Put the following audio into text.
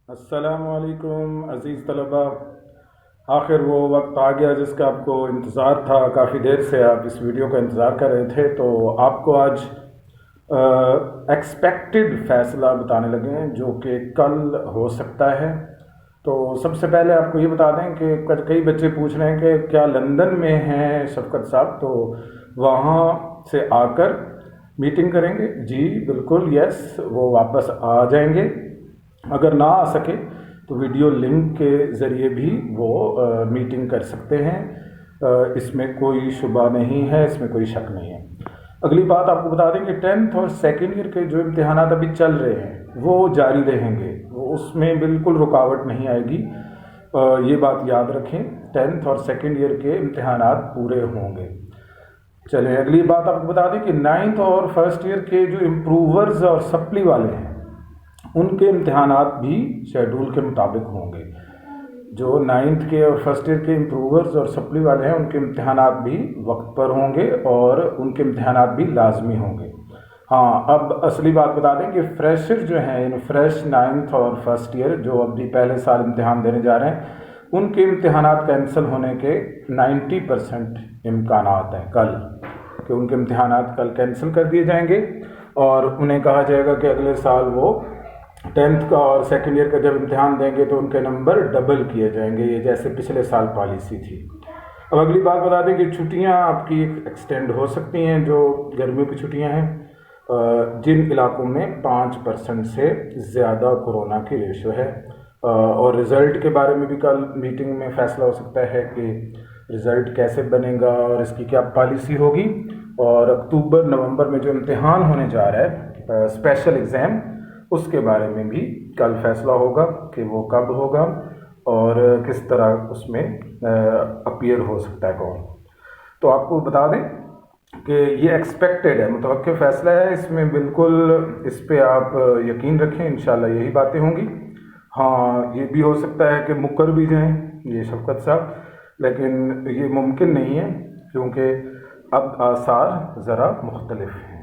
अस्सलामुअलैकुम अज़ीज़ तलबा। आखिर वो वक्त आ गया जिसका आपको इंतज़ार था। काफ़ी देर से आप इस वीडियो का इंतज़ार कर रहे थे, तो आपको आज एक्सपेक्टेड फ़ैसला बताने लगे हैं जो कि कल हो सकता है। तो सबसे पहले आपको ये बता दें कि कई बच्चे पूछ रहे हैं कि क्या लंदन में हैं शफकत साहब, तो वहाँ से आकर मीटिंग करेंगे? जी बिल्कुल, यस, वो वापस आ जाएंगे। अगर ना आ सके तो वीडियो लिंक के ज़रिए भी वो मीटिंग कर सकते हैं। इसमें कोई शुबा नहीं है, इसमें कोई शक नहीं है। अगली बात आपको बता दें कि 10th और सेकेंड ईयर के जो इम्तिहानात अभी चल रहे हैं वो जारी रहेंगे, वो उसमें बिल्कुल रुकावट नहीं आएगी। ये बात याद रखें, 10th और सेकेंड ईयर के इम्तिहानात पूरे होंगे। चलें, अगली बात आपको बता दें कि 9th और फर्स्ट ईयर के जो इम्प्रूवर्स और सप्ली वाले हैं उनके इम्तिहानात भी शेड्यूल के मुताबिक होंगे। जो 9th के और फर्स्ट ईयर के इम्प्रूवर्स और सप्ली वाले हैं उनके इम्तिहानात भी वक्त पर होंगे और उनके इम्तिहानात भी लाजमी होंगे। हाँ, अब असली बात बता दें कि फ्रेशर जो हैं, यानी फ्रेश 9th और फर्स्ट ईयर जो अभी पहले साल इम्तिहान देने जा रहे हैं, उनके इम्तिहानात कैंसिल होने के 90% इम्कानात हैं कल, कि उनके इम्तिहानात कल कैंसिल कर दिए जाएंगे और उन्हें कहा जाएगा कि अगले साल वो 10th का और सेकेंड ईयर का जब इम्तिहान देंगे तो उनके नंबर डबल किए जाएंगे, ये जैसे पिछले साल पॉलिसी थी। अब अगली बात बता दें कि छुट्टियां आपकी एक्सटेंड हो सकती हैं, जो गर्मियों की छुट्टियां हैं, जिन इलाकों में 5% से ज़्यादा कोरोना की रेशो है। और रिज़ल्ट के बारे में भी कल मीटिंग में फ़ैसला हो सकता है कि रिज़ल्ट कैसे बनेगा और इसकी क्या पॉलिसी होगी। और अक्टूबर नवंबर में जो इम्तिहान होने जा रहा है स्पेशल एग्ज़ाम, उसके बारे में भी कल फैसला होगा कि वो कब होगा और किस तरह उसमें अपीयर हो सकता है कौन। तो आपको बता दें कि ये एक्सपेक्टेड है, मुतवक्किल फ़ैसला है, इसमें बिल्कुल इस पे आप यकीन रखें, इंशाल्लाह यही बातें होंगी। हाँ, ये भी हो सकता है कि मुकर भी जाएं ये शफकत साहब, लेकिन ये मुमकिन नहीं है क्योंकि अब आसार ज़रा मुख्तलिफ हैं।